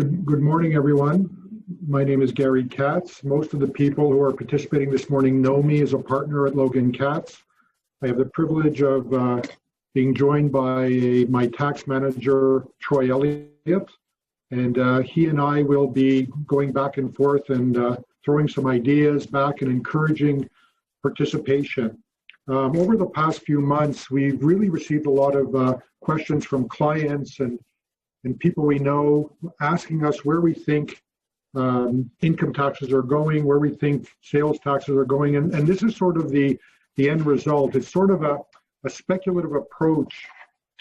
Good morning, everyone. My name is Gary Katz. Most of the people who are participating this morning know me as a partner at Logan Katz. I have the privilege of being joined by my tax manager, Troy Elliott, and he and I will be going back and forth and throwing some ideas back and encouraging participation. Over the past few months, we've really received a lot of questions from clients and people we know asking us where we think income taxes are going, where we think sales taxes are going. And this is sort of the end result. It's sort of a speculative approach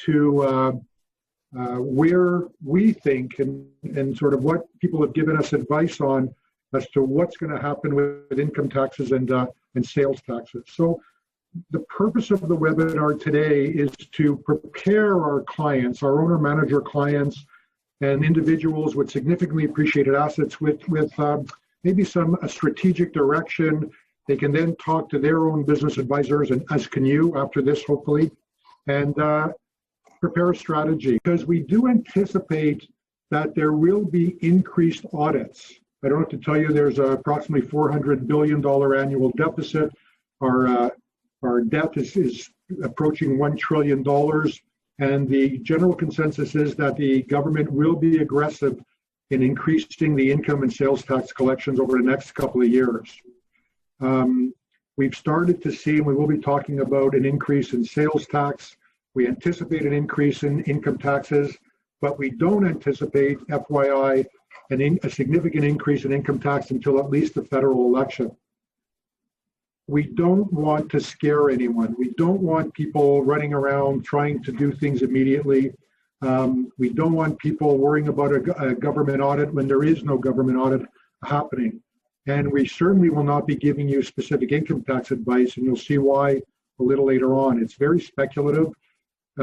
to where we think and sort of what people have given us advice on as to what's going to happen with income taxes and sales taxes. So the purpose of the webinar today is to prepare our clients, our owner-manager clients, and individuals with significantly appreciated assets with maybe a strategic direction. They can then talk to their own business advisors, and as can you after this, hopefully, and prepare a strategy. Because we do anticipate that there will be increased audits. I don't have to tell you there's approximately $400 billion annual deficit. Our debt is approaching $1 trillion, and the general consensus is that the government will be aggressive in increasing the income and sales tax collections over the next couple of years. We've started to see, and we will be talking about, an increase in sales tax. We anticipate an increase in income taxes, but we don't anticipate, FYI, a significant increase in income tax until at least the federal election. We don't want to scare anyone. We don't want people running around trying to do things immediately. We don't want people worrying about a government audit when there is no government audit happening. And we certainly will not be giving you specific income tax advice, and you'll see why a little later on. It's very speculative.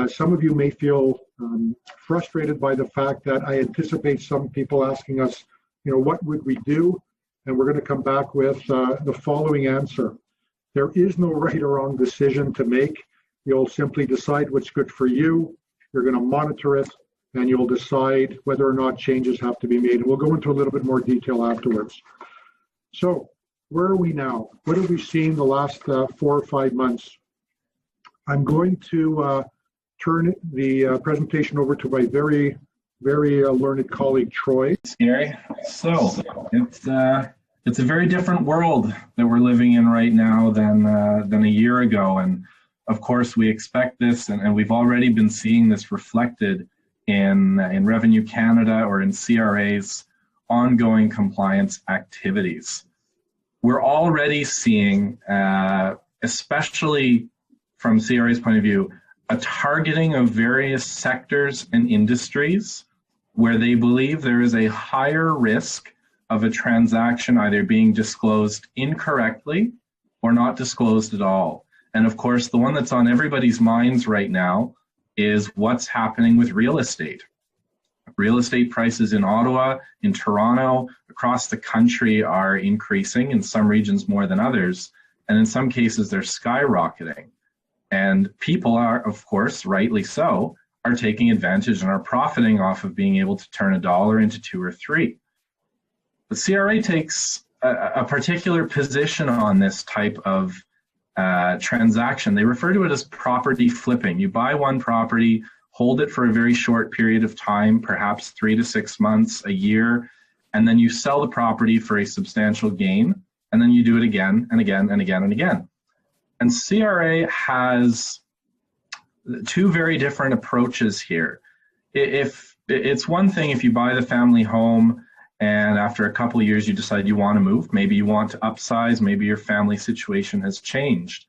Some of you may feel frustrated by the fact that I anticipate some people asking us, what would we do? And we're going to come back with the following answer. There is no right or wrong decision to make. You'll simply decide what's good for you. You're going to monitor it, and you'll decide whether or not changes have to be made. And we'll go into a little bit more detail afterwards. So where are we now? What have we seen the last 4 or 5 months? I'm going to turn the presentation over to my very, very learned colleague, Troy. Thanks, Gary. So it's a very different world that we're living in right now than a year ago. And of course, we expect this, and we've already been seeing this reflected in Revenue Canada or in CRA's ongoing compliance activities. We're already seeing, especially from CRA's point of view, a targeting of various sectors and industries where they believe there is a higher risk of a transaction either being disclosed incorrectly or not disclosed at all. And of course, the one that's on everybody's minds right now is what's happening with real estate. Real estate prices in Ottawa, in Toronto, across the country are increasing, in some regions more than others, and in some cases they're skyrocketing. And people are, of course, rightly so, are taking advantage and are profiting off of being able to turn $1 into 2 or 3. The CRA takes a particular position on this type of transaction. They refer to it as property flipping. You buy one property, hold it for a very short period of time, perhaps 3 to 6 months, a year, and then you sell the property for a substantial gain, and then you do it again and again and again and again. And CRA has 2 very different approaches here. If it's one thing if you buy the family home and after a couple of years you decide you want to move, maybe you want to upsize, maybe your family situation has changed.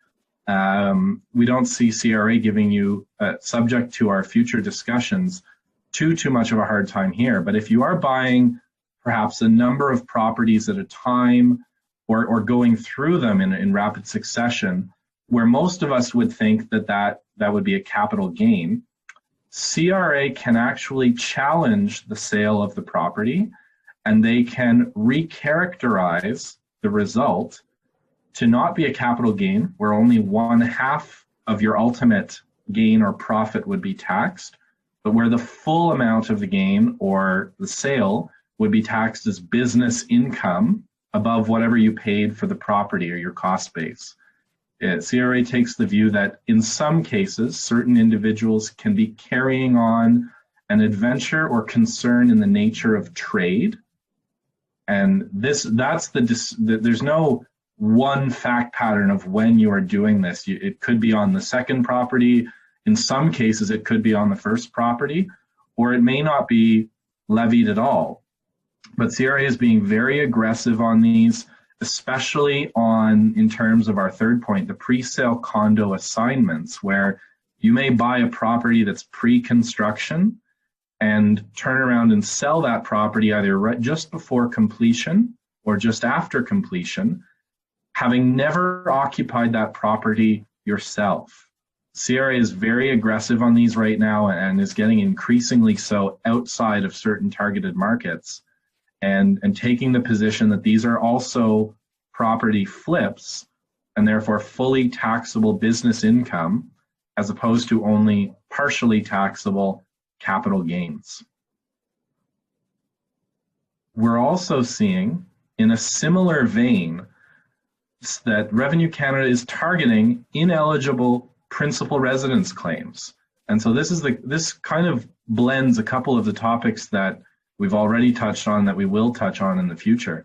We don't see CRA giving you, subject to our future discussions, too much of a hard time here. But if you are buying perhaps a number of properties at a time or going through them in rapid succession, where most of us would think that would be a capital gain, CRA can actually challenge the sale of the property, and they can recharacterize the result to not be a capital gain, where only 1/2 of your ultimate gain or profit would be taxed, but where the full amount of the gain or the sale would be taxed as business income above whatever you paid for the property or your cost base. CRA takes the view that in some cases, certain individuals can be carrying on an adventure or concern in the nature of trade. And there's no one fact pattern of when you are doing this. It could be on the second property. In some cases, it could be on the first property, or it may not be levied at all. But CRA is being very aggressive on these, especially in terms of our third point, the pre-sale condo assignments, where you may buy a property that's pre-construction and turn around and sell that property either just before completion or just after completion, having never occupied that property yourself. CRA is very aggressive on these right now and is getting increasingly so outside of certain targeted markets, and taking the position that these are also property flips and therefore fully taxable business income as opposed to only partially taxable capital gains. We're also seeing, in a similar vein, that Revenue Canada is targeting ineligible principal residence claims. And so this kind of blends a couple of the topics that we've already touched on, that we will touch on in the future.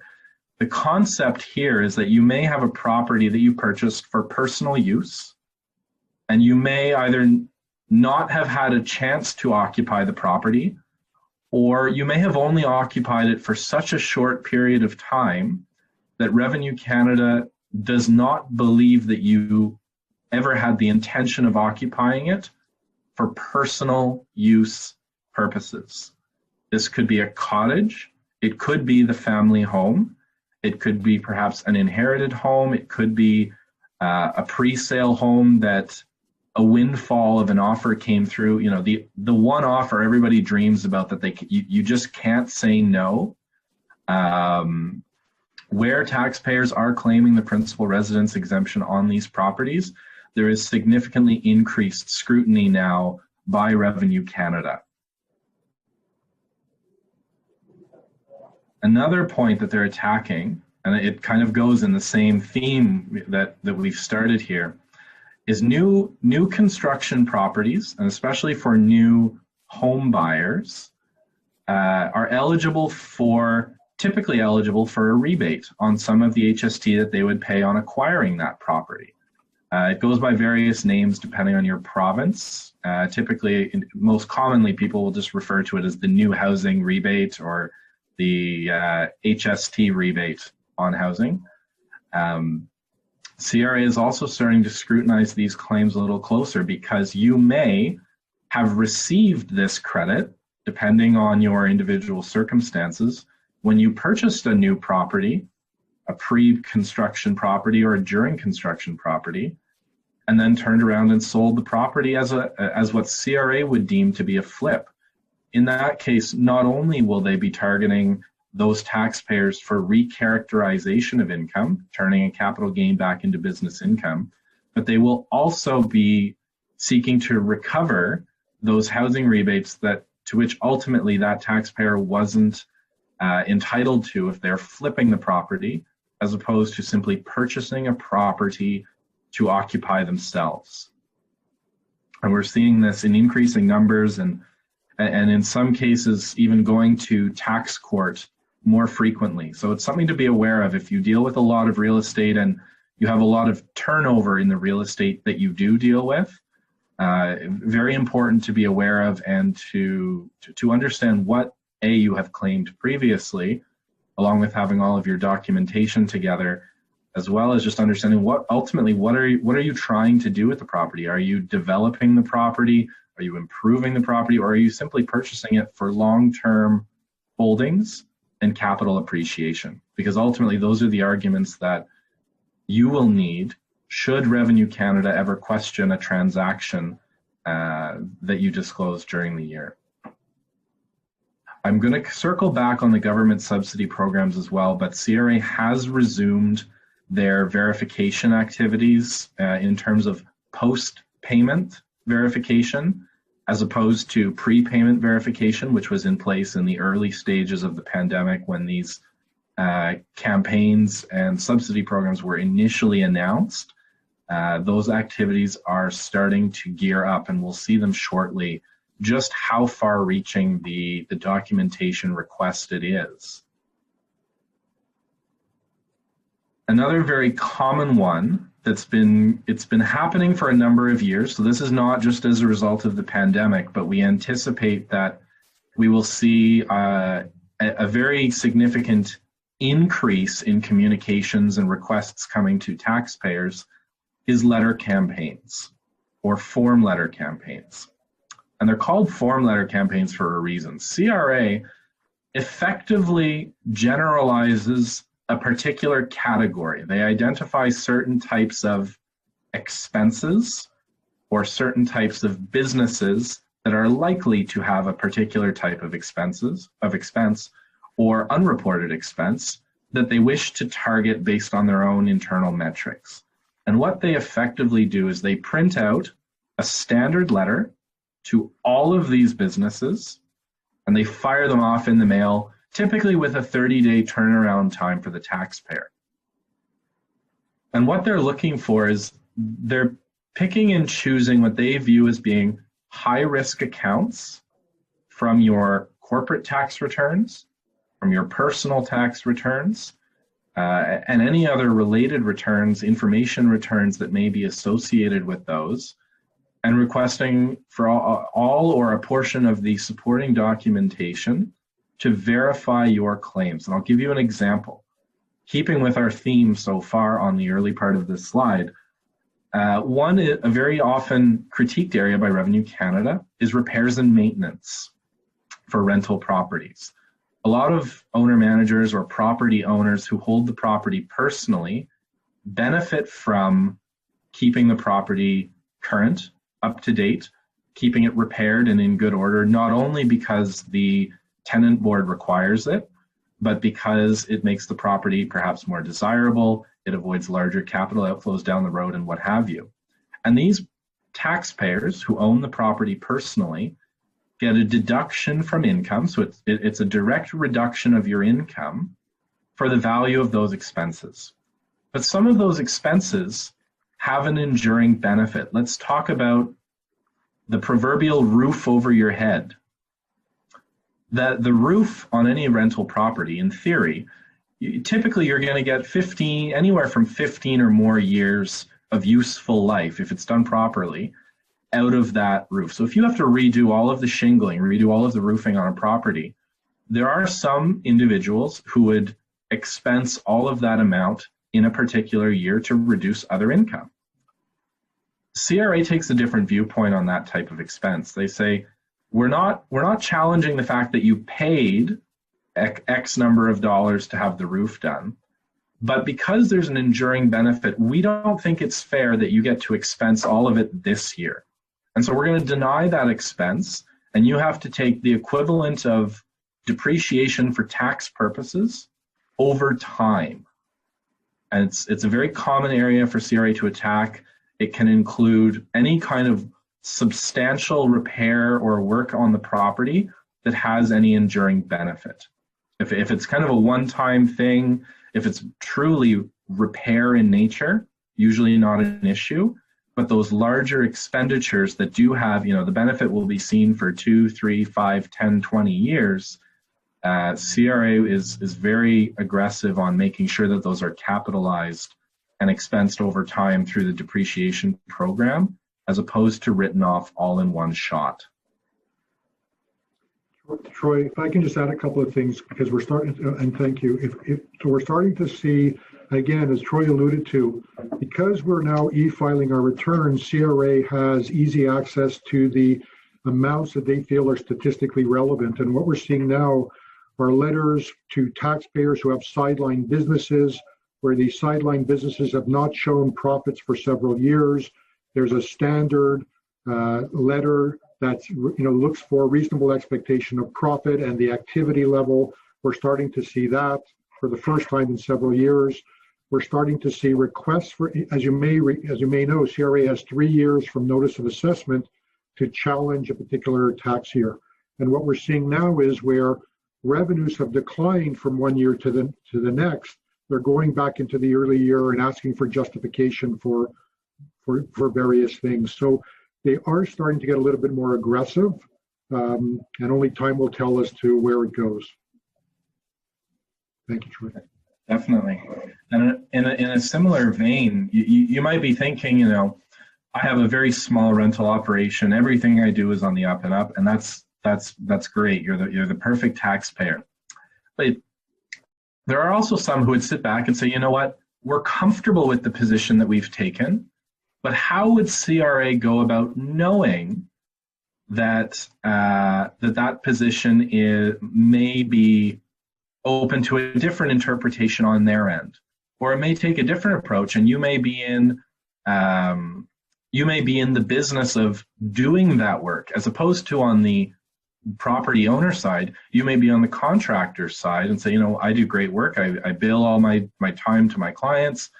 The concept here is that you may have a property that you purchased for personal use, and you may either not have had a chance to occupy the property, or you may have only occupied it for such a short period of time that Revenue Canada does not believe that you ever had the intention of occupying it for personal use purposes. This could be a cottage, it could be the family home, it could be perhaps an inherited home, it could be a pre-sale home that a windfall of an offer came through. You know, the one offer everybody dreams about that you just can't say no. Where taxpayers are claiming the principal residence exemption on these properties, there is significantly increased scrutiny now by Revenue Canada. Another point that they're attacking, and it kind of goes in the same theme that we've started here, is new construction properties, and especially for new home buyers, are typically eligible for a rebate on some of the HST that they would pay on acquiring that property. It goes by various names depending on your province. Typically, most commonly, people will just refer to it as the new housing rebate or the HST rebate on housing. CRA is also starting to scrutinize these claims a little closer, because you may have received this credit, depending on your individual circumstances, when you purchased a new property, a pre-construction property or a during construction property, and then turned around and sold the property as what CRA would deem to be a flip. In that case, not only will they be targeting those taxpayers for recharacterization of income, turning a capital gain back into business income, but they will also be seeking to recover those housing rebates to which ultimately that taxpayer wasn't entitled to if they're flipping the property, as opposed to simply purchasing a property to occupy themselves. And we're seeing this in increasing numbers, and in some cases even going to tax court more frequently. So it's something to be aware of if you deal with a lot of real estate and you have a lot of turnover in the real estate that you do deal with. Very important to be aware of, and to understand what you have claimed previously, along with having all of your documentation together, as well as just understanding what are you trying to do with the property? Are you developing the property? Are you improving the property? Or are you simply purchasing it for long-term holdings and capital appreciation? Because ultimately those are the arguments that you will need should Revenue Canada ever question a transaction that you disclose during the year. I'm going to circle back on the government subsidy programs as well, but CRA has resumed their verification activities in terms of post-payment verification. as opposed to prepayment verification, which was in place in the early stages of the pandemic when these campaigns and subsidy programs were initially announced. Those activities are starting to gear up, and we'll see them shortly, just how far-reaching the documentation requested is. Another very common one it's been happening for a number of years, so this is not just as a result of the pandemic, but we anticipate that we will see a very significant increase in communications and requests coming to taxpayers is letter campaigns or form letter campaigns. And they're called form letter campaigns for a reason. CRA effectively generalizes a particular category. They identify certain types of expenses or certain types of businesses that are likely to have a particular type of expense or unreported expense that they wish to target based on their own internal metrics. And what they effectively do is they print out a standard letter to all of these businesses, and they fire them off in the mail, typically with a 30-day turnaround time for the taxpayer. And what they're looking for is they're picking and choosing what they view as being high-risk accounts from your corporate tax returns, from your personal tax returns, and any other related returns, information returns that may be associated with those, and requesting for all or a portion of the supporting documentation to verify your claims. And I'll give you an example. Keeping with our theme so far on the early part of this slide, a very often critiqued area by Revenue Canada is repairs and maintenance for rental properties. A lot of owner-managers or property owners who hold the property personally benefit from keeping the property current, up to date, keeping it repaired and in good order, not only because the tenant board requires it, but because it makes the property perhaps more desirable, it avoids larger capital outflows down the road and what have you. And these taxpayers who own the property personally get a deduction from income, so it's a direct reduction of your income for the value of those expenses. But some of those expenses have an enduring benefit. Let's talk about the proverbial roof over your head. The roof on any rental property, in theory, typically you're going to get anywhere from 15 or more years of useful life, if it's done properly, out of that roof. So if you have to redo all of the shingling, redo all of the roofing on a property, there are some individuals who would expense all of that amount in a particular year to reduce other income. CRA takes a different viewpoint on that type of expense. They say, we're not challenging the fact that you paid X number of dollars to have the roof done, but because there's an enduring benefit, we don't think it's fair that you get to expense all of it this year. And so we're going to deny that expense, and you have to take the equivalent of depreciation for tax purposes over time. And it's a very common area for CRA to attack. It can include any kind of substantial repair or work on the property that has any enduring benefit. If it's kind of a one-time thing, if it's truly repair in nature, usually not an issue. But those larger expenditures that do have, the benefit will be seen for 2, 3, 5, 10, 20 years. CRA is very aggressive on making sure that those are capitalized and expensed over time through the depreciation program, as opposed to written off all in one shot. Troy, if I can just add a couple of things, because we're starting to, and thank you. So we're starting to see, again, as Troy alluded to, because we're now e-filing our returns, CRA has easy access to the amounts that they feel are statistically relevant. And what we're seeing now are letters to taxpayers who have sideline businesses, where these sideline businesses have not shown profits for several years. There's a standard letter that looks for reasonable expectation of profit and the activity level. We're starting to see that for the first time in several years. We're starting to see requests for, as you may know, CRA has 3 years from notice of assessment to challenge a particular tax year. And what we're seeing now is where revenues have declined from one year to the next, they're going back into the early year and asking for justification for various things. So they are starting to get a little bit more aggressive, and only time will tell as to where it goes. Thank you, Troy. Definitely. And in a similar vein, you might be thinking, you know, I have a very small rental operation. Everything I do is on the up and up, and that's great. You're the perfect taxpayer. But there are also some who would sit back and say, you know what, we're comfortable with the position that we've taken, but how would CRA go about knowing that that position may be open to a different interpretation on their end, or it may take a different approach, and you may be in the business of doing that work, as opposed to on the property owner side. You may be on the contractor side and say, you know, I do great work. I bill all my time to my clients.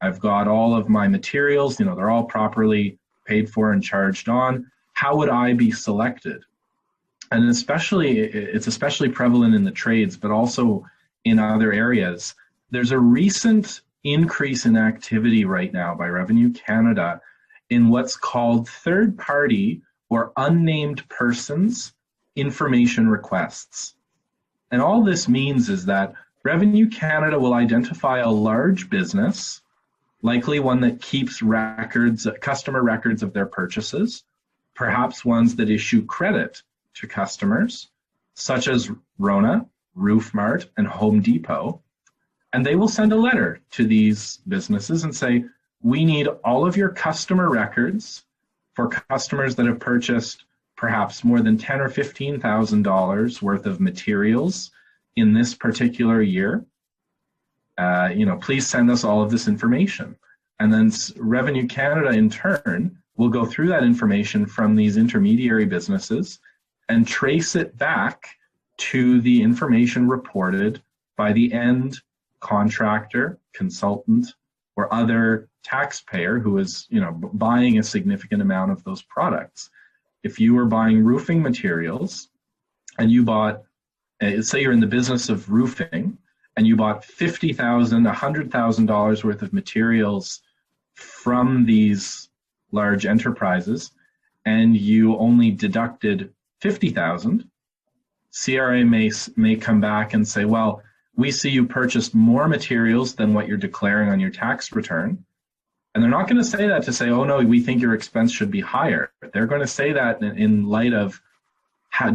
I've got all of my materials, you know, they're all properly paid for and charged on. How would I be selected? And it's especially prevalent in the trades, but also in other areas. There's a recent increase in activity right now by Revenue Canada in what's called third-party or unnamed persons information requests. And all this means is that Revenue Canada will identify a large business, likely one that keeps records, customer records of their purchases, perhaps ones that issue credit to customers, such as Rona, Roof Mart, and Home Depot. And they will send a letter to these businesses and say, we need all of your customer records for customers that have purchased perhaps more than $10,000 or $15,000 worth of materials in this particular year. You know, please send us all of this information. And then Revenue Canada in turn will go through that information from these intermediary businesses and trace it back to the information reported by the end contractor, consultant, or other taxpayer who is, you know, buying a significant amount of those products. If you were buying roofing materials and you bought, say you're in the business of roofing, and you bought $50,000, $100,000 worth of materials from these large enterprises, and you only deducted $50,000, CRA may come back and say, well, we see you purchased more materials than what you're declaring on your tax return. And they're not going to say that to say, oh no, we think your expense should be higher. They're going to say that in light of,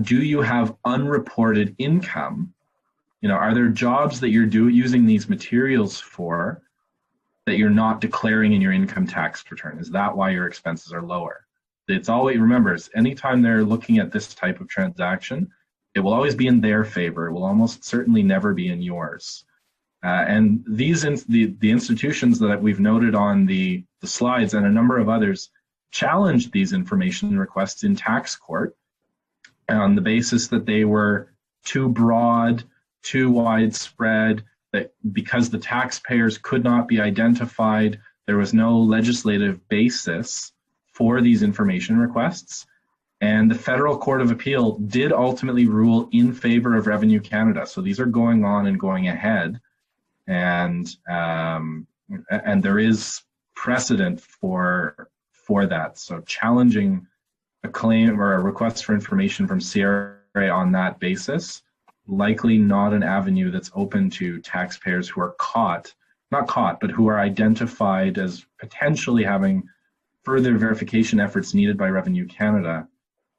do you have unreported income? You know, are there jobs that you're using these materials for that you're not declaring in your income tax return? Is that why your expenses are lower? It's always, remember, anytime they're looking at this type of transaction, it will always be in their favor. It will almost certainly never be in yours. And these the institutions that we've noted on the slides and a number of others challenged these information requests in tax court on the basis that they were too broad, too widespread, that because the taxpayers could not be identified, there was no legislative basis for these information requests. And the Federal Court of Appeal did ultimately rule in favor of Revenue Canada. So these are going on and going ahead. And there is precedent for that. So challenging a claim or a request for information from CRA on that basis, likely not an avenue that's open to taxpayers who are not caught, but who are identified as potentially having further verification efforts needed by Revenue Canada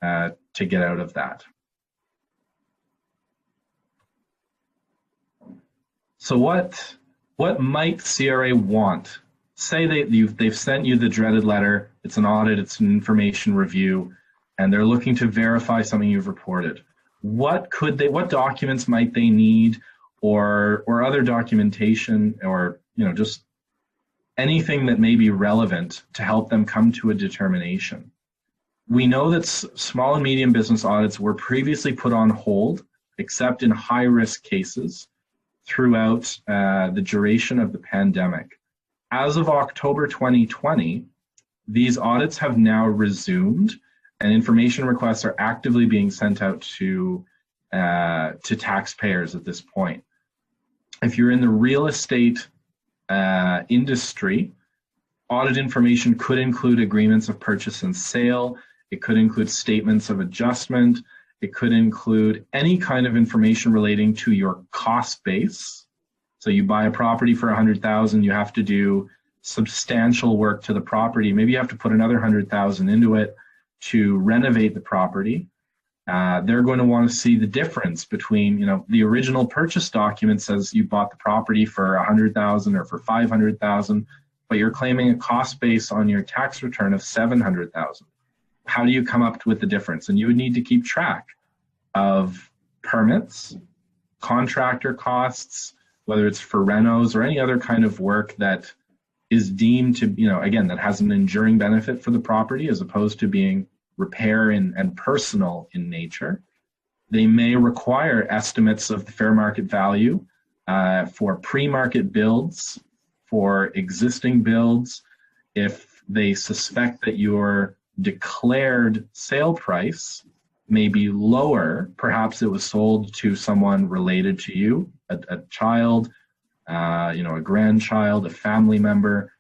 to get out of that. So what might CRA want? Say they've sent you the dreaded letter, it's an audit, it's an information review, and they're looking to verify something you've reported. What documents might they need, or other documentation, or just anything that may be relevant to help them come to a determination? We know that small and medium business audits were previously put on hold, except in high-risk cases, throughout the duration of the pandemic. As of October 2020, these audits have now resumed, And information requests are actively being sent out to taxpayers at this point. If you're in the real estate industry, audit information could include agreements of purchase and sale. It could include statements of adjustment. It could include any kind of information relating to your cost base. So you buy a property for $100,000, you have to do substantial work to the property. Maybe you have to put another $100,000 into it to renovate the property. They're going to want to see the difference between, the original purchase document says you bought the property for $100,000 or for $500,000, but you're claiming a cost base on your tax return of $700,000. How do you come up with the difference? And you would need to keep track of permits, contractor costs, whether it's for renos or any other kind of work that is deemed to, again, that has an enduring benefit for the property as opposed to being repair and personal in nature. They may require estimates of the fair market value for pre-market builds, for existing builds. If they suspect that your declared sale price may be lower, perhaps it was sold to someone related to you, a child, a grandchild, a family member,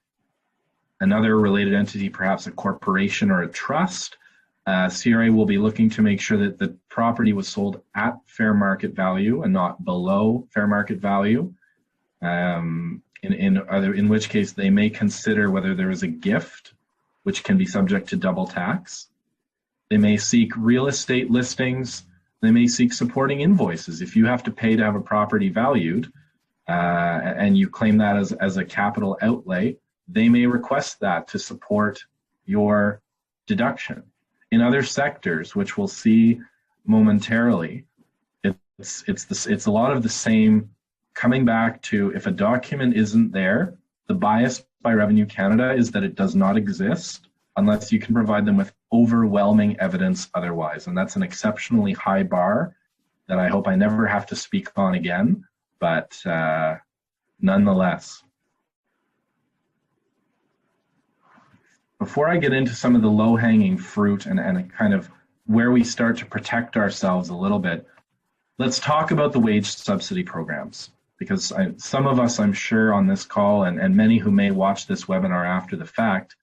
another related entity, perhaps a corporation or a trust. CRA will be looking to make sure that the property was sold at fair market value and not below fair market value. In which case they may consider whether there is a gift, which can be subject to double tax. They may seek real estate listings. They may seek supporting invoices. If you have to pay to have a property valued and you claim that as a capital outlay, they may request that to support your deduction. In other sectors, which we'll see momentarily, it's a lot of the same, coming back to if a document isn't there, the bias by Revenue Canada is that it does not exist unless you can provide them with overwhelming evidence otherwise. And that's an exceptionally high bar that I hope I never have to speak on again, but nonetheless. Before I get into some of the low-hanging fruit and kind of where we start to protect ourselves a little bit, let's talk about the wage subsidy programs. Because some of us, I'm sure, on this call and many who may watch this webinar after the fact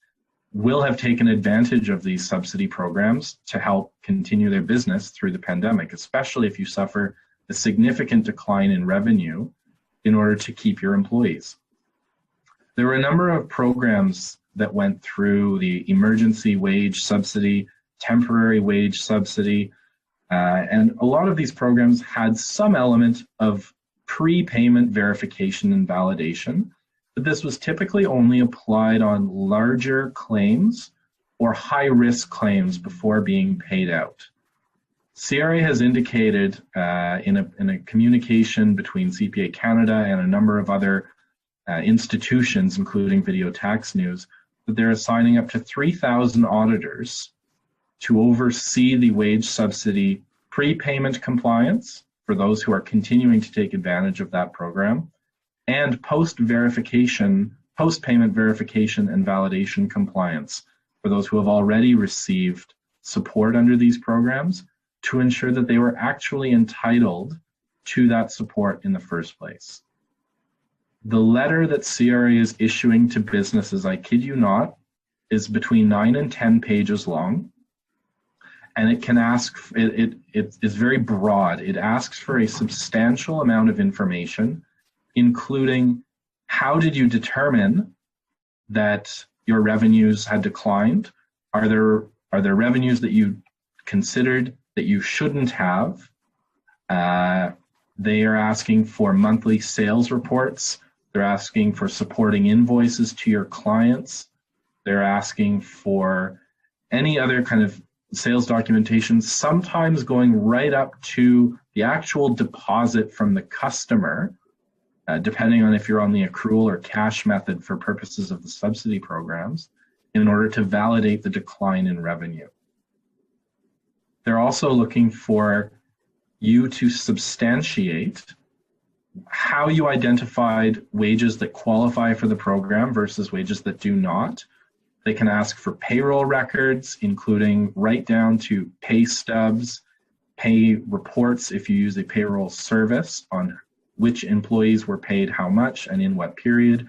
will have taken advantage of these subsidy programs to help continue their business through the pandemic, especially if you suffer a significant decline in revenue in order to keep your employees. There were a number of programs that went through the emergency wage subsidy, temporary wage subsidy, and a lot of these programs had some element of prepayment verification and validation, but this was typically only applied on larger claims or high-risk claims before being paid out. CRA has indicated in a communication between CPA Canada and a number of other institutions, including Video Tax News, that they're assigning up to 3,000 auditors to oversee the wage subsidy prepayment compliance for those who are continuing to take advantage of that program, and post-payment verification and validation compliance for those who have already received support under these programs to ensure that they were actually entitled to that support in the first place. The letter that CRA is issuing to businesses, I kid you not, is between 9 and 10 pages long. And it can ask, it is very broad. It asks for a substantial amount of information, including how did you determine that your revenues had declined? Are there revenues that you considered that you shouldn't have? They are asking for monthly sales reports. They're asking for supporting invoices to your clients. They're asking for any other kind of sales documentation, sometimes going right up to the actual deposit from the customer, depending on if you're on the accrual or cash method for purposes of the subsidy programs, in order to validate the decline in revenue. They're also looking for you to substantiate how you identified wages that qualify for the program versus wages that do not. They can ask for payroll records, including right down to pay stubs, pay reports if you use a payroll service on which employees were paid how much and in what period,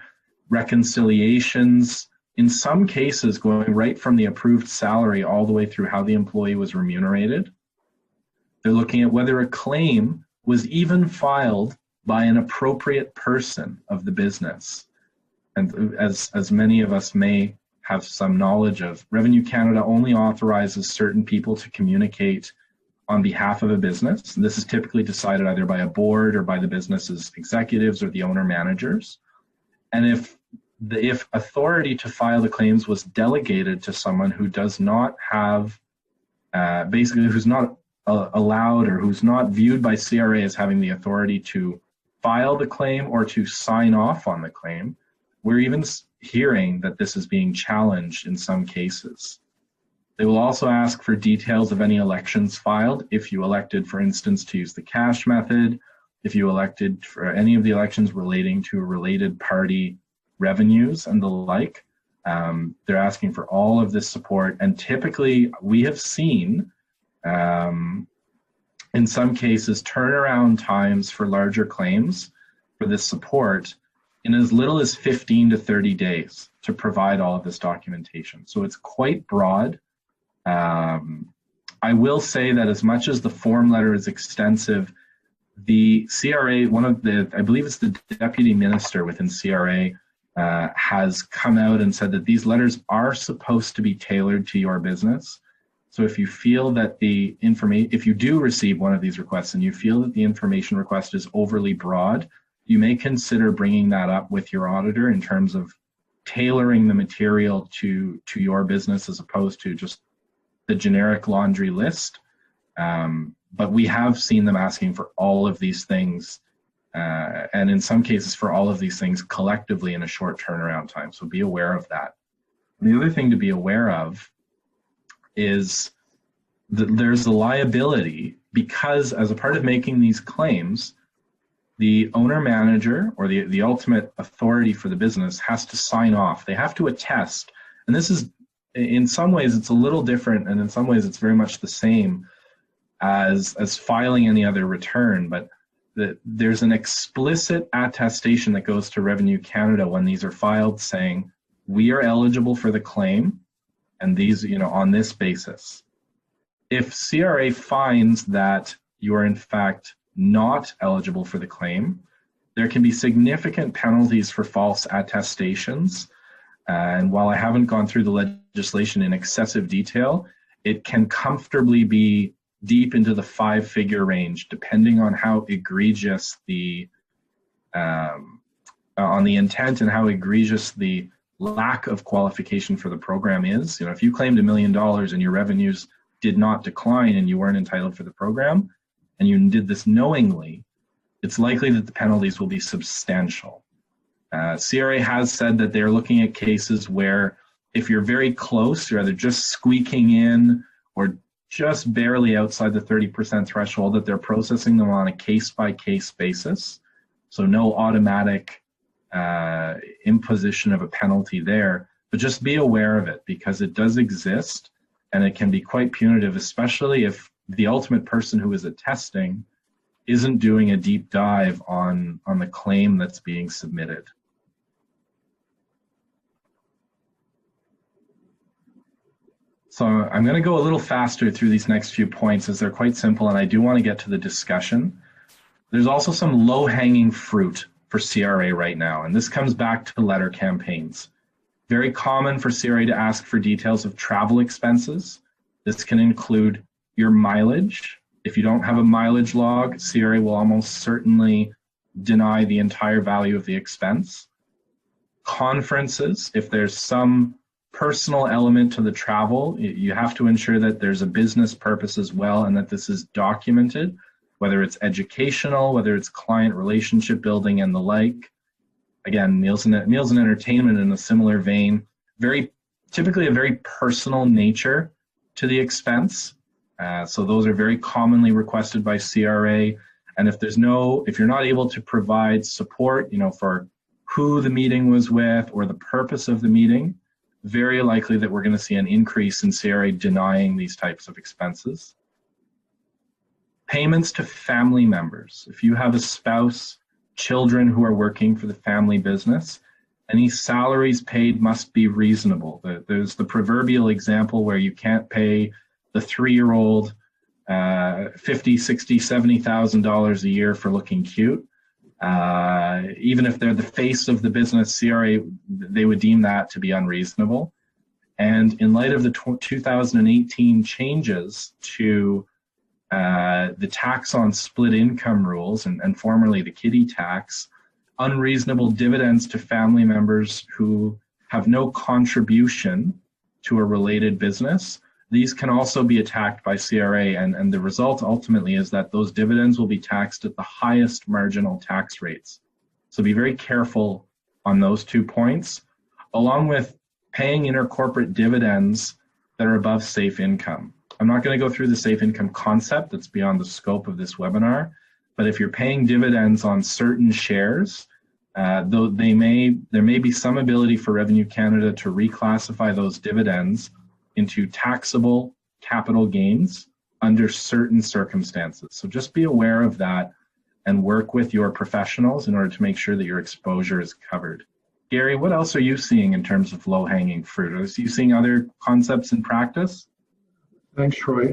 reconciliations, in some cases going right from the approved salary all the way through how the employee was remunerated. They're looking at whether a claim was even filed by an appropriate person of the business. And as many of us may have some knowledge of, Revenue Canada only authorizes certain people to communicate on behalf of a business. And this is typically decided either by a board or by the business's executives or the owner managers. And if authority to file the claims was delegated to someone who does not have, basically who's not allowed or who's not viewed by CRA as having the authority to file the claim or to sign off on the claim, we're even hearing that this is being challenged in some cases. They will also ask for details of any elections filed. If you elected, for instance, to use the cash method, if you elected for any of the elections relating to related party revenues and the like, they're asking for all of this support. And typically we have seen, in some cases, turnaround times for larger claims for this support in as little as 15 to 30 days to provide all of this documentation. So it's quite broad. I will say that as much as the form letter is extensive, the CRA, I believe it's the deputy minister within CRA, has come out and said that these letters are supposed to be tailored to your business. So if you feel that if you do receive one of these requests and you feel that the information request is overly broad, you may consider bringing that up with your auditor in terms of tailoring the material to your business as opposed to just the generic laundry list. But we have seen them asking for all of these things, and in some cases for all of these things collectively in a short turnaround time. So be aware of that. And the other thing to be aware of is that there's a liability because as a part of making these claims, the owner manager or the ultimate authority for the business has to sign off. They have to attest. And this is, in some ways, it's a little different, and in some ways, it's very much the same as filing any other return. But there's an explicit attestation that goes to Revenue Canada when these are filed saying, we are eligible for the claim, and these, on this basis. If CRA finds that you are in fact not eligible for the claim, there can be significant penalties for false attestations. And while I haven't gone through the legislation in excessive detail, it can comfortably be deep into the 5-figure range, depending on how egregious on the intent and how egregious the lack of qualification for the program is. If you claimed $1 million and your revenues did not decline and you weren't entitled for the program, and you did this knowingly, it's likely that the penalties will be substantial. CRA has said that they're looking at cases where if you're very close, you're either just squeaking in or just barely outside the 30% threshold, that they're processing them on a case-by-case basis. So no automatic imposition of a penalty there, but just be aware of it because it does exist and it can be quite punitive, especially if the ultimate person who is attesting isn't doing a deep dive on the claim that's being submitted. So I'm going to go a little faster through these next few points as they're quite simple, and I do want to get to the discussion. There's also some low-hanging fruit for CRA right now, and this comes back to letter campaigns. Very common for CRA to ask for details of travel expenses. This can include your mileage. If you don't have a mileage log, CRA will almost certainly deny the entire value of the expense. Conferences, if there's some personal element to the travel, you have to ensure that there's a business purpose as well and that this is documented, whether it's educational, whether it's client relationship building and the like. Again, meals and entertainment in a similar vein, typically a very personal nature to the expense. So those are very commonly requested by CRA. And if you're not able to provide support, for who the meeting was with or the purpose of the meeting, very likely that we're going to see an increase in CRA denying these types of expenses. Payments to family members. If you have a spouse, children who are working for the family business, any salaries paid must be reasonable. There's the proverbial example where you can't pay the 3-year-old $50,000, $60,000, $70,000 a year for looking cute. Even if they're the face of the business, CRA, they would deem that to be unreasonable. And in light of the 2018 changes to the tax on split income rules and formerly the kiddie tax, unreasonable dividends to family members who have no contribution to a related business, these can also be attacked by CRA, and the result ultimately is that those dividends will be taxed at the highest marginal tax rates. So be very careful on those 2 points, along with paying intercorporate dividends that are above safe income. I'm not going to go through the safe income concept, that's beyond the scope of this webinar, but if you're paying dividends on certain shares, though there may be some ability for Revenue Canada to reclassify those dividends into taxable capital gains under certain circumstances. So just be aware of that and work with your professionals in order to make sure that your exposure is covered. Gary, what else are you seeing in terms of low-hanging fruit? Are you seeing other concepts in practice? Thanks, Troy.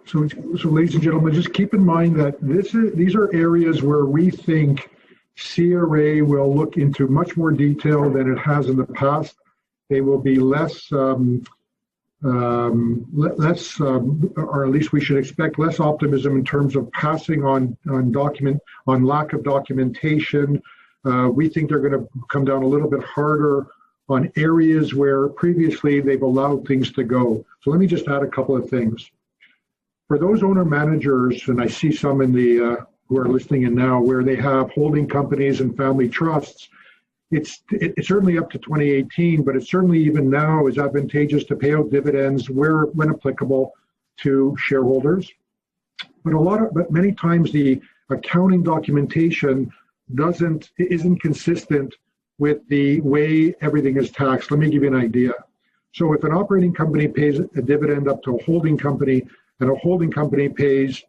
So ladies and gentlemen, just keep in mind that these are areas where we think CRA will look into much more detail than it has in the past. They will be less, or at least we should expect less optimism in terms of passing on lack of documentation. We think they're going to come down a little bit harder on areas where previously they've allowed things to go. So let me just add a couple of things. For those owner managers, and I see some in the who are listening in now, where they have holding companies and family trusts, it's certainly up to 2018, but it certainly even now is advantageous to pay out dividends when applicable to shareholders. But many times the accounting documentation isn't consistent with the way everything is taxed. Let me give you an idea. So if an operating company pays a dividend up to a holding company, and a holding company pays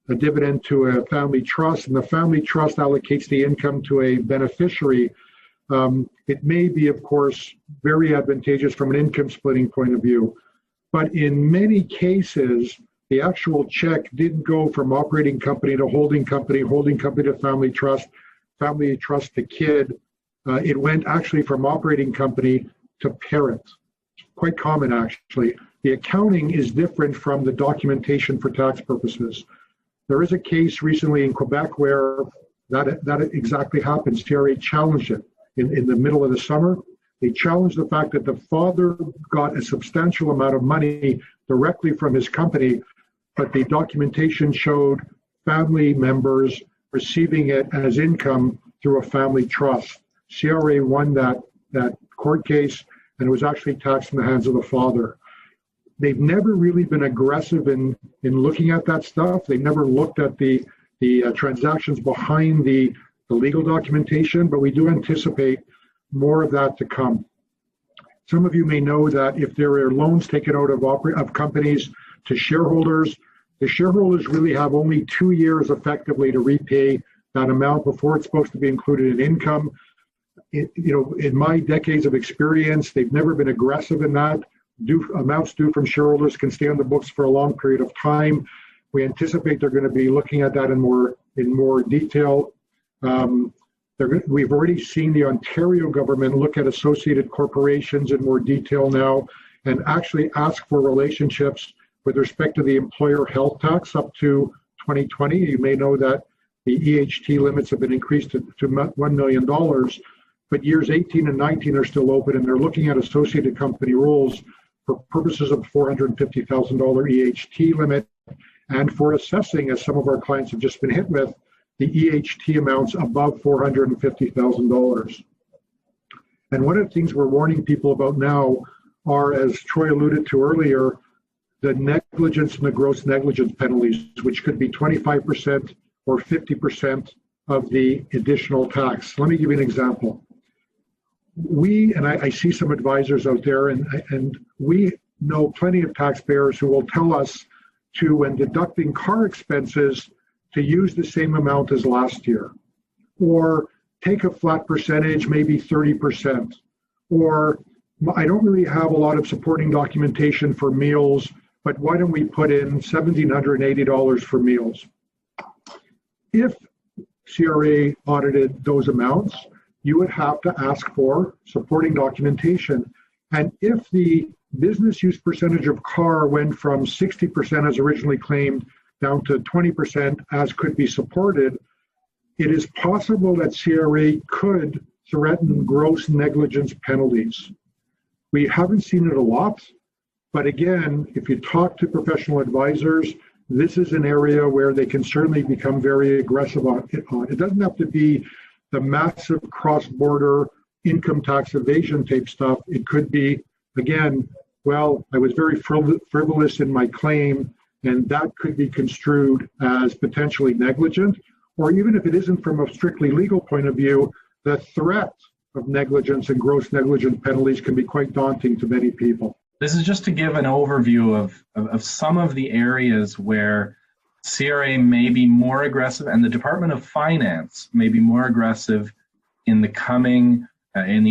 a dividend to a family trust, and the family trust allocates the income to a beneficiary, it may be, of course, very advantageous from an income splitting point of view. But in many cases, the actual check didn't go from operating company to holding company to family trust to kid. It went actually from operating company to parent. It's quite common, actually. The accounting is different from the documentation for tax purposes. There is a case recently in Quebec where that exactly happened. CRA challenged it in the middle of the summer. They challenged the fact that the father got a substantial amount of money directly from his company, but the documentation showed family members receiving it as income through a family trust. CRA won that court case, and it was actually taxed in the hands of the father. They've never really been aggressive in looking at that stuff. They never looked at the transactions behind the legal documentation, but we do anticipate more of that to come. Some of you may know that if there are loans taken out of companies to shareholders, the shareholders really have only 2 years effectively to repay that amount before it's supposed to be included in income. In my decades of experience, they've never been aggressive in that. Amounts due from shareholders can stay on the books for a long period of time. We anticipate they're going to be looking at that in more detail. We've already seen the Ontario government look at associated corporations in more detail now and actually ask for relationships with respect to the employer health tax up to 2020. You may know that the EHT limits have been increased to $1 million, but years 18 and 19 are still open, and they're looking at associated company rules for purposes of $450,000 EHT limit and for assessing, as some of our clients have just been hit with, the EHT amounts above $450,000. And one of the things we're warning people about now are, as Troy alluded to earlier, the negligence and the gross negligence penalties, which could be 25% or 50% of the additional tax. Let me give you an example. and I see some advisors out there, and we know plenty of taxpayers who will tell us to, when deducting car expenses, to use the same amount as last year, or take a flat percentage, maybe 30%, or I don't really have a lot of supporting documentation for meals, but why don't we put in $1,780 for meals? If CRA audited those amounts, you would have to ask for supporting documentation. And if the business use percentage of car went from 60% as originally claimed down to 20% as could be supported, it is possible that CRA could threaten gross negligence penalties. We haven't seen it a lot, but again, if you talk to professional advisors, this is an area where they can certainly become very aggressive on it. It doesn't have to be the massive cross-border income tax evasion type stuff. It could be, again, well, I was very frivolous in my claim, and that could be construed as potentially negligent. Or even if it isn't from a strictly legal point of view, the threat of negligence and gross negligence penalties can be quite daunting to many people. This is just to give an overview of some of the areas where CRA may be more aggressive, and the Department of Finance may be more aggressive in the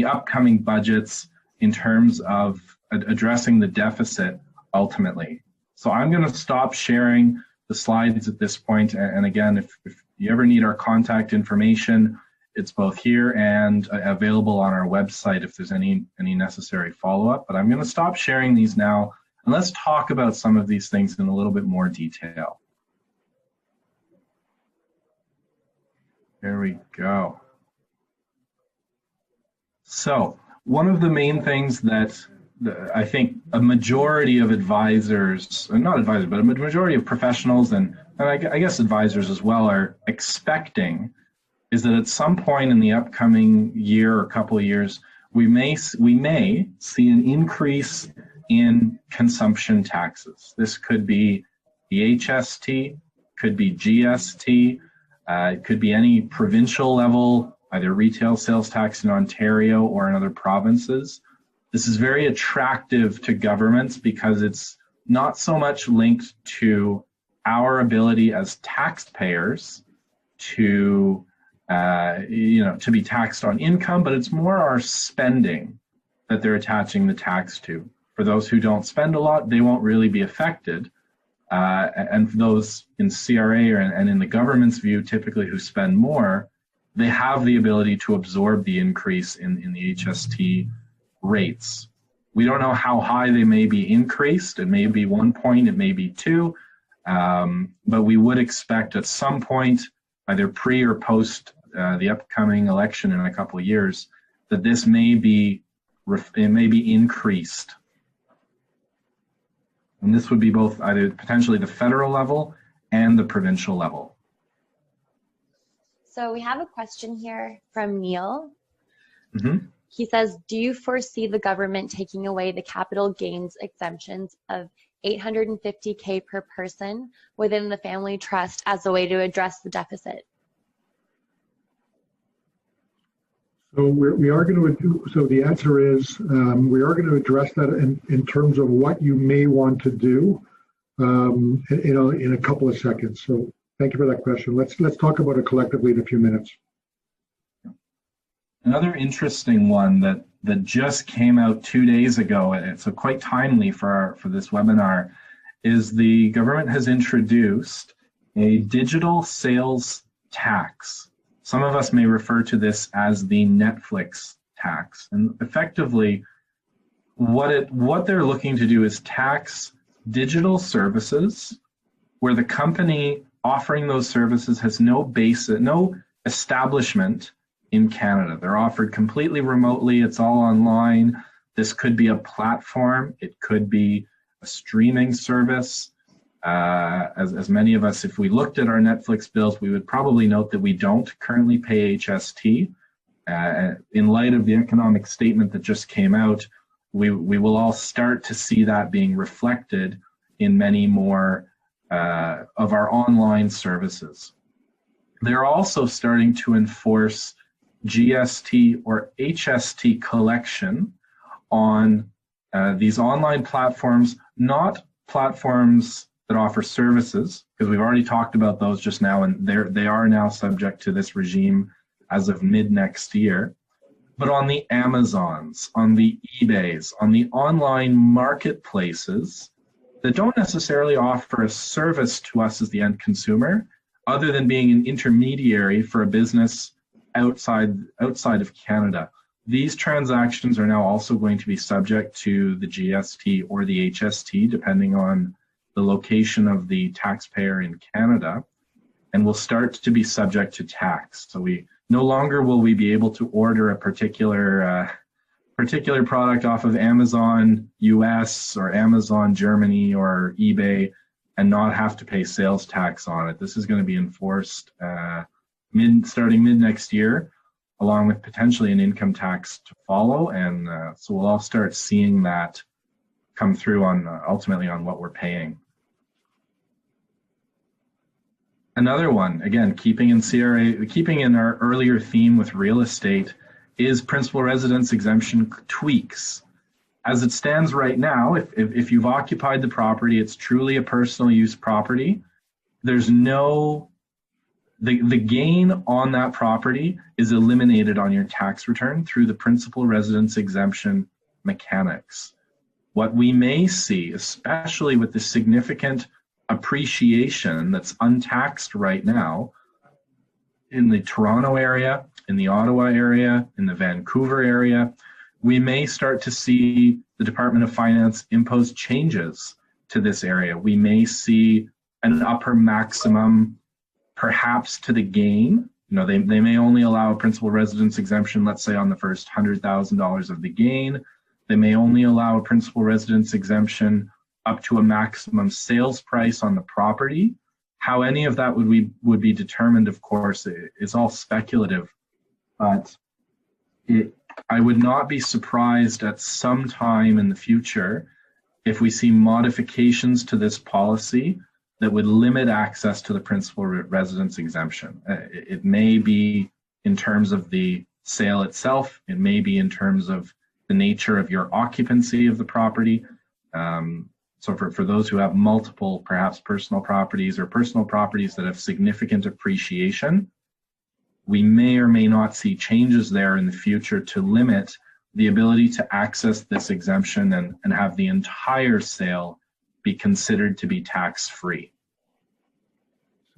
upcoming budgets in terms of addressing the deficit ultimately. So I'm going to stop sharing the slides at this point. And again, if you ever need our contact information, it's both here and available on our website if there's any necessary follow-up. But I'm going to stop sharing these now, and let's talk about some of these things in a little bit more detail. There we go. So one of the main things that I think a majority of advisors, not advisors, but a majority of professionals and I guess advisors as well are expecting is that at some point in the upcoming year or couple of years, we may see an increase in consumption taxes. This could be the HST, could be GST, it could be any provincial level, either retail sales tax in Ontario or in other provinces. This is very attractive to governments because it's not so much linked to our ability as taxpayers to be taxed on income, but it's more our spending that they're attaching the tax to. For those who don't spend a lot, they won't really be affected. And for those in CRA and in the government's view, typically who spend more, they have the ability to absorb the increase in the HST rates. We don't know how high they may be increased. It may be 1 point, it may be 2, but we would expect at some point, either pre or post the upcoming election in a couple of years, that this may be increased. And this would be both either potentially the federal level and the provincial level. So we have a question here from Neil. Mm-hmm. He says, do you foresee the government taking away the capital gains exemptions of $850K per person within the family trust as a way to address the deficit? So we are going to, so the answer is we are going to address that in terms of what you may want to do in a couple of seconds. So thank you for that question. Let's talk about it collectively in a few minutes. Another interesting one that just came out 2 days ago, and so quite timely for this webinar, is the government has introduced a digital sales tax. Some of us may refer to this as the Netflix tax. And effectively, what they're looking to do is tax digital services where the company offering those services has no establishment in Canada. They're offered completely remotely. It's all online. This could be a platform. It could be a streaming service. As many of us, if we looked at our Netflix bills, we would probably note that we don't currently pay HST. In light of the economic statement that just came out, we will all start to see that being reflected in many more of our online services. They're also starting to enforce GST or HST collection on these online platforms, not platforms that offer services, because we've already talked about those just now, and they are now subject to this regime as of mid next year, but on the Amazons, on the eBays, on the online marketplaces that don't necessarily offer a service to us as the end consumer, other than being an intermediary for a business outside of Canada. These transactions are now also going to be subject to the GST or the HST, depending on the location of the taxpayer in Canada, and will start to be subject to tax. So we no longer will we be able to order a particular product off of Amazon US or Amazon Germany or eBay and not have to pay sales tax on it. This is going to be enforced starting mid next year, along with potentially an income tax to follow, and so we'll all start seeing that come through on ultimately on what we're paying. Another one, again, keeping in our earlier theme with real estate, is principal residence exemption tweaks. As it stands right now, if you've occupied the property, it's truly a personal use property. There's no, the gain on that property is eliminated on your tax return through the principal residence exemption mechanics. What we may see, especially with the significant appreciation that's untaxed right now in the Toronto area, in the Ottawa area, in the Vancouver area, we may start to see the Department of Finance impose changes to this area. We may see an upper maximum, perhaps to the gain. You know, they may only allow a principal residence exemption, let's say on the first $100,000 of the gain. They may only allow a principal residence exemption up to a maximum sales price on the property. How any of that would be determined, of course, is all speculative, but I would not be surprised at some time in the future if we see modifications to this policy that would limit access to the principal residence exemption. It may be in terms of the sale itself. It may be in terms of the nature of your occupancy of the property. So for those who have multiple, perhaps personal properties or personal properties that have significant appreciation, we may or may not see changes there in the future to limit the ability to access this exemption and have the entire sale be considered to be tax-free.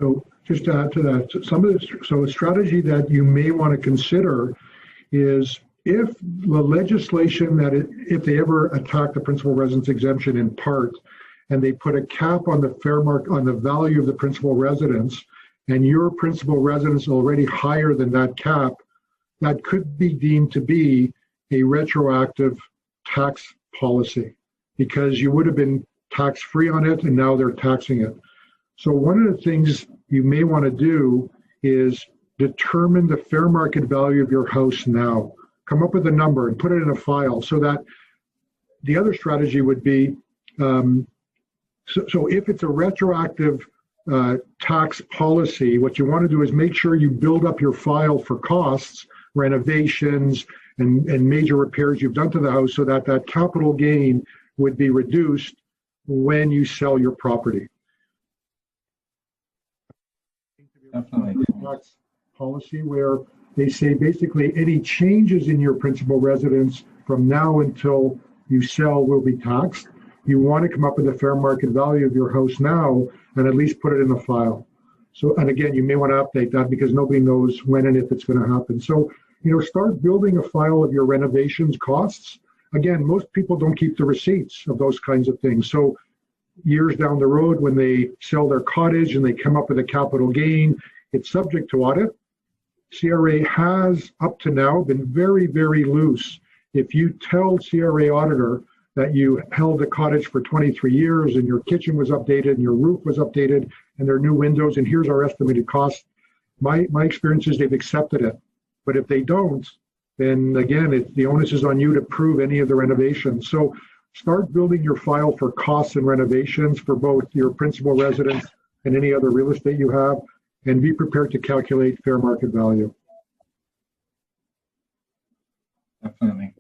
So just to add to that, so a strategy that you may want to consider is if the legislation if they ever attack the principal residence exemption in part, and they put a cap on the fair market on the value of the principal residence, and your principal residence is already higher than that cap, that could be deemed to be a retroactive tax policy because you would have been tax-free on it and now they're taxing it. So one of the things you may want to do is determine the fair market value of your house now. Come up with a number and put it in a file so that the other strategy would be, so if it's a retroactive tax policy, what you want to do is make sure you build up your file for costs, renovations, and major repairs you've done to the house so that that capital gain would be reduced when you sell your property. Definitely. Tax policy where they say basically any changes in your principal residence from now until you sell will be taxed. You want to come up with a fair market value of your house now and at least put it in the file. So, and again, you may want to update that because nobody knows when and if it's going to happen. So, start building a file of your renovations costs. Again, most people don't keep the receipts of those kinds of things. So years down the road, when they sell their cottage and they come up with a capital gain, it's subject to audit. CRA has up to now been very, very loose. If you tell CRA auditor that you held a cottage for 23 years and your kitchen was updated and your roof was updated and there are new windows and here's our estimated cost, my experience is they've accepted it. But if they don't, then again, the onus is on you to prove any of the renovations. So start building your file for costs and renovations for both your principal residence and any other real estate you have, and be prepared to calculate fair market value. Definitely.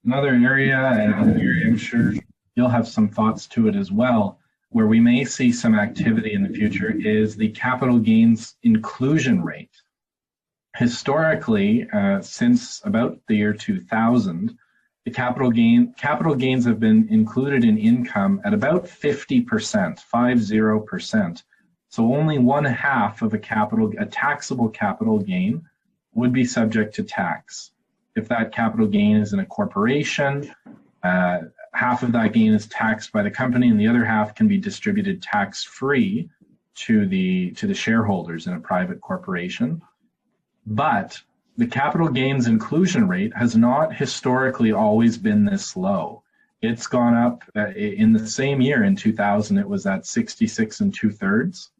Another area, and Gary, I'm sure you'll have some thoughts to it as well, where we may see some activity in the future is the capital gains inclusion rate. Historically, since about the year 2000, the capital gains have been included in income at about 50%, 50%. So only 1/2 of a taxable capital gain would be subject to tax. If that capital gain is in a corporation, half of that gain is taxed by the company, and the other half can be distributed tax-free to the shareholders in a private corporation. But the capital gains inclusion rate has not historically always been this low. It's gone up in the same year. In 2000, it was at 66 2/3.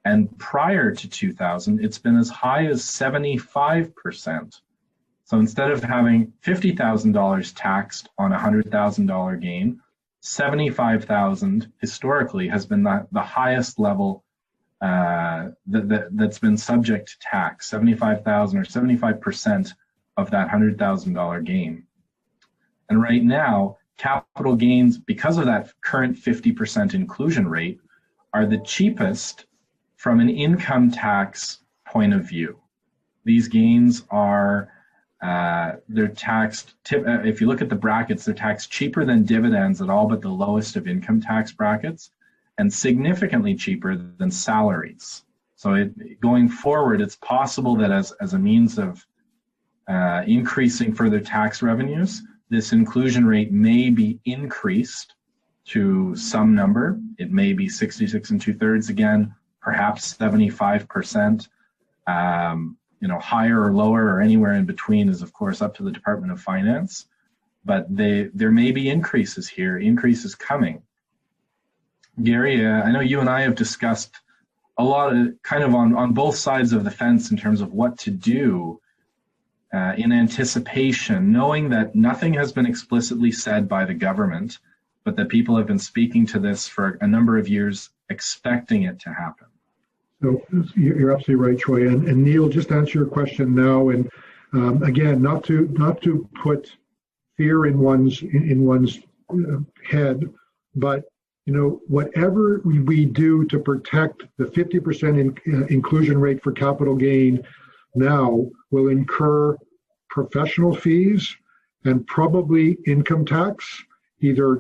And prior to 2000, it's been as high as 75%. So instead of having $50,000 taxed on a $100,000 gain, 75,000 historically has been the highest level that's been subject to tax. 75,000 or 75% of that $100,000 gain. And right now, capital gains, because of that current 50% inclusion rate, are the cheapest from an income tax point of view. These gains are they're taxed, if you look at the brackets, they're taxed cheaper than dividends at all but the lowest of income tax brackets, and significantly cheaper than salaries. So going forward, it's possible that as a means of increasing further tax revenues, this inclusion rate may be increased to some number. It may be 66 2/3 again, perhaps 75%. Higher or lower or anywhere in between is, of course, up to the Department of Finance. But there may be increases here, increases coming. Gary, I know you and I have discussed a lot of kind of on both sides of the fence in terms of what to do in anticipation, knowing that nothing has been explicitly said by the government, but that people have been speaking to this for a number of years, expecting it to happen. So you're absolutely right, Troy. And Neil, just to answer your question now, and again, not to put fear in one's head, but whatever we do to protect the 50% inclusion rate for capital gain now will incur professional fees and probably income tax, either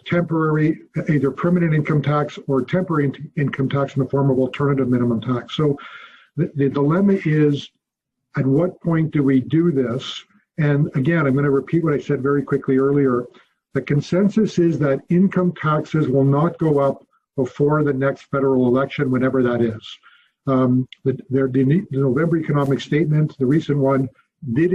permanent income tax or temporary income tax in the form of alternative minimum tax. So the dilemma is, at what point do we do this? And again, I'm going to repeat what I said very quickly earlier. The consensus is that income taxes will not go up before the next federal election, whenever that is. The November economic statement, the recent one, did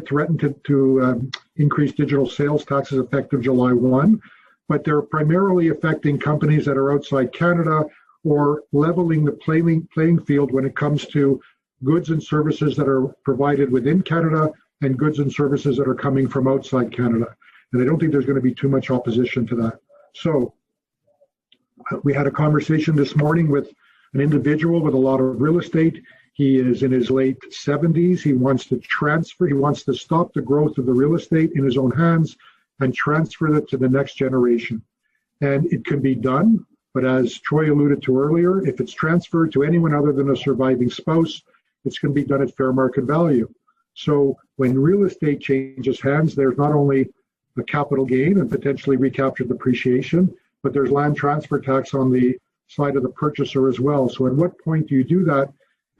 threaten to increase digital sales taxes effective July 1, but they're primarily affecting companies that are outside Canada or leveling the playing field when it comes to goods and services that are provided within Canada and goods and services that are coming from outside Canada. And I don't think there's going to be too much opposition to that. So we had a conversation this morning with an individual with a lot of real estate. He is in his late 70s. He wants to transfer. He wants to stop the growth of the real estate in his own hands and transfer it to the next generation. And it can be done, but as Troy alluded to earlier, if it's transferred to anyone other than a surviving spouse, it's going to be done at fair market value. So when real estate changes hands, there's not only the capital gain and potentially recaptured depreciation, but there's land transfer tax on the side of the purchaser as well. So at what point do you do that?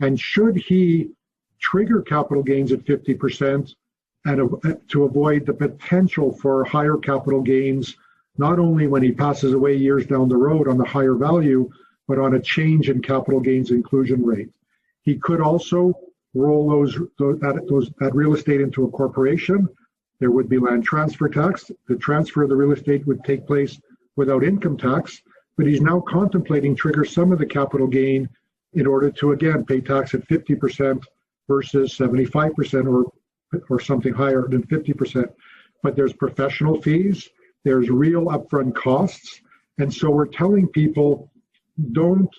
And should he trigger capital gains at 50% and to avoid the potential for higher capital gains, not only when he passes away years down the road on the higher value, but on a change in capital gains inclusion rate? He could also roll that real estate into a corporation. There would be land transfer tax. The transfer of the real estate would take place without income tax, but he's now contemplating trigger some of the capital gain in order to, again, pay tax at 50% versus 75% or something higher than 50%. But there's professional fees, there's real upfront costs. And so we're telling people, don't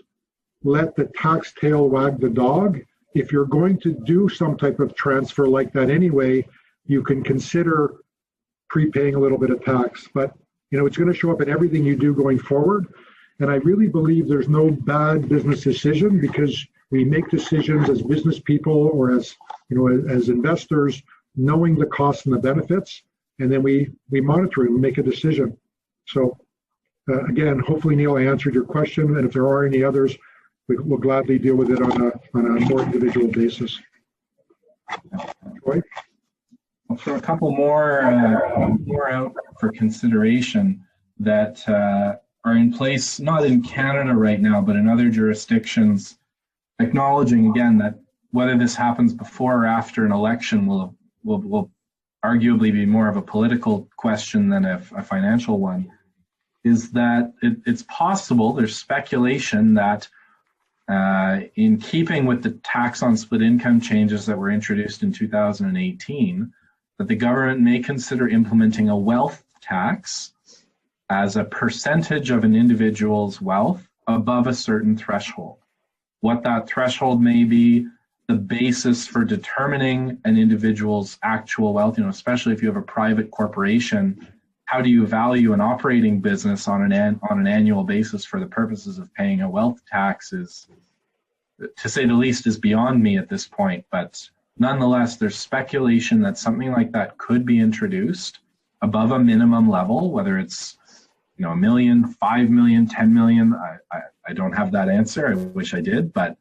let the tax tail wag the dog. If you're going to do some type of transfer like that anyway, you can consider prepaying a little bit of tax. But it's going to show up in everything you do going forward. And I really believe there's no bad business decision, because we make decisions as business people or as investors, knowing the costs and the benefits, and then we monitor it and make a decision. So again, hopefully, Neil, I answered your question, and if there are any others, we'll gladly deal with it on a more individual basis. Troy? I'll throw a couple more out for consideration that are in place, not in Canada right now, but in other jurisdictions, acknowledging again that whether this happens before or after an election will arguably be more of a political question than a financial one, is that it's possible, there's speculation that in keeping with the tax on split income changes that were introduced in 2018, that the government may consider implementing a wealth tax as a percentage of an individual's wealth above a certain threshold. What that threshold may be, the basis for determining an individual's actual wealth, especially if you have a private corporation, how do you value an operating business on an annual basis for the purposes of paying a wealth tax is, to say the least, is beyond me at this point. But nonetheless, there's speculation that something like that could be introduced above a minimum level, whether it's $1 million, 5 million, 10 million. I don't have that answer. I wish I did, but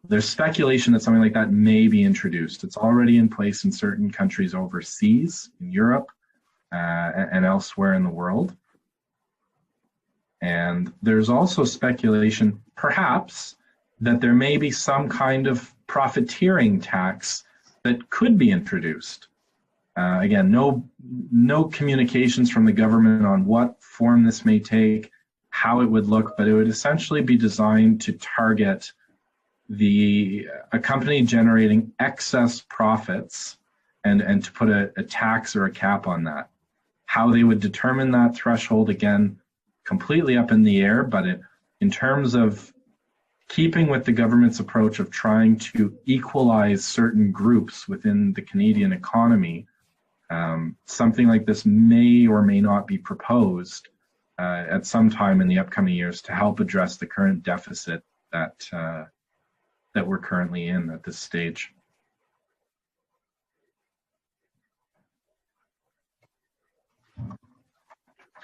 there's speculation that something like that may be introduced. It's already in place in certain countries overseas, in Europe and elsewhere in the world. And there's also speculation, perhaps, that there may be some kind of profiteering tax that could be introduced. Again, no communications from the government on what form this may take, how it would look, but it would essentially be designed to target a company generating excess profits and to put a tax or a cap on that. How they would determine that threshold, again, completely up in the air, but in terms of keeping with the government's approach of trying to equalize certain groups within the Canadian economy, something like this may or may not be proposed at some time in the upcoming years to help address the current deficit that we're currently in at this stage.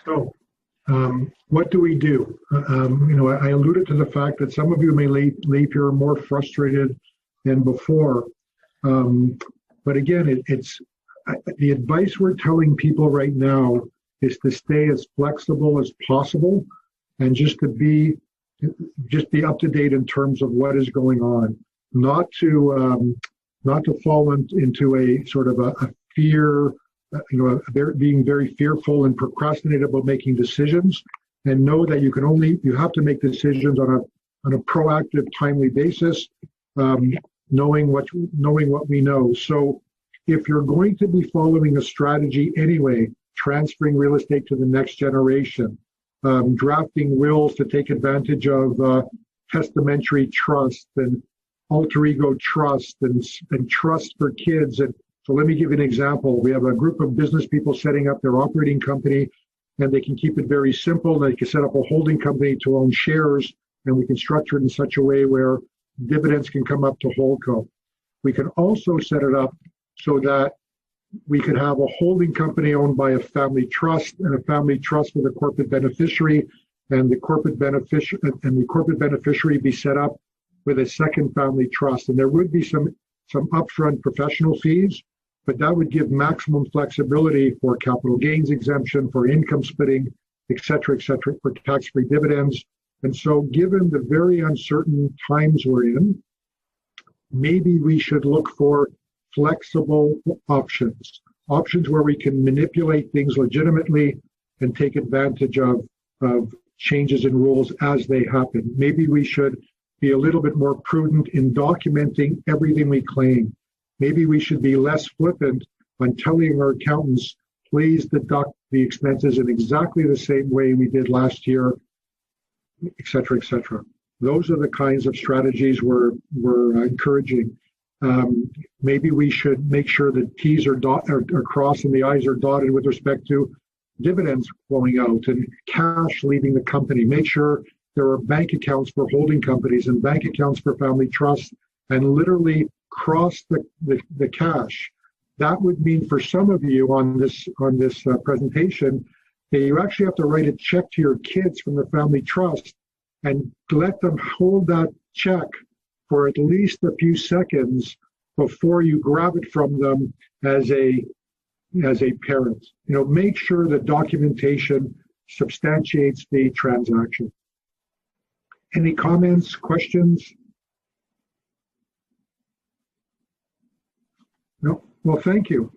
So, what do we do? I alluded to the fact that some of you may leave here more frustrated than before. But again, it's the advice we're telling people right now is to stay as flexible as possible and just be up to date in terms of what is going on, not to fall into a sort of a fear, being very fearful and procrastinate about making decisions, and know that you have to make decisions on a proactive, timely basis, knowing what we know. So if you're going to be following a strategy anyway, transferring real estate to the next generation, drafting wills to take advantage of testamentary trust and alter ego trust and trust for kids. And so let me give you an example. We have a group of business people setting up their operating company, and they can keep it very simple. They can set up a holding company to own shares, and we can structure it in such a way where dividends can come up to holdco. We can also set it up so that we could have a holding company owned by a family trust and a family trust with a corporate beneficiary, and the corporate beneficiary be set up with a second family trust. And there would be some upfront professional fees, but that would give maximum flexibility for capital gains exemption, for income splitting, et cetera, for tax-free dividends. And so given the very uncertain times we're in, maybe we should look for flexible options where we can manipulate things legitimately and take advantage of changes in rules as they happen. Maybe we should be a little bit more prudent in documenting everything we claim. Maybe we should be less flippant on telling our accountants, please deduct the expenses in exactly the same way we did last year, et cetera, et cetera. Those are the kinds of strategies we're encouraging. Maybe we should make sure the T's are crossed and the I's are dotted with respect to dividends flowing out and cash leaving the company. Make sure there are bank accounts for holding companies and bank accounts for family trusts, and literally cross the cash. That would mean for some of you on this presentation that you actually have to write a check to your kids from the family trust and let them hold that check for at least a few seconds before you grab it from them as a parent. Make sure the documentation substantiates the transaction. Any comments, questions? No? Well, thank you.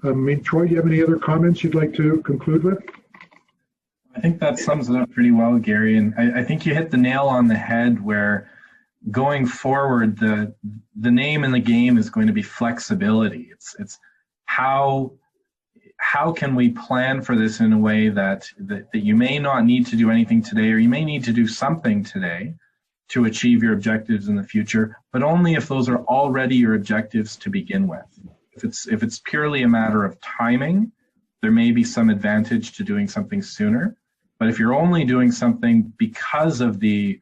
Troy, do you have any other comments you'd like to conclude with? I think that sums it up pretty well, Gary. And I think you hit the nail on the head where going forward, the name in the game is going to be flexibility. It's how can we plan for this in a way that you may not need to do anything today, or you may need to do something today to achieve your objectives in the future, but only if those are already your objectives to begin with. If it's purely a matter of timing, there may be some advantage to doing something sooner. But if you're only doing something because of the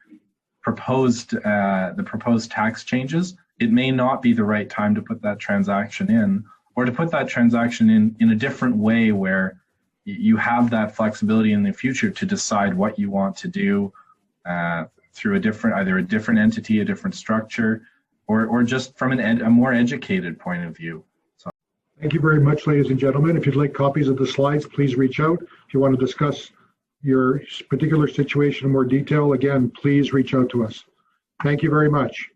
proposed tax changes, it may not be the right time to put that transaction in, or to put that transaction in a different way where you have that flexibility in the future to decide what you want to do through either a different entity, a different structure, or just from a more educated point of view. Thank you very much, ladies and gentlemen. If you'd like copies of the slides, please reach out. If you want to discuss your particular situation in more detail, again, please reach out to us. Thank you very much.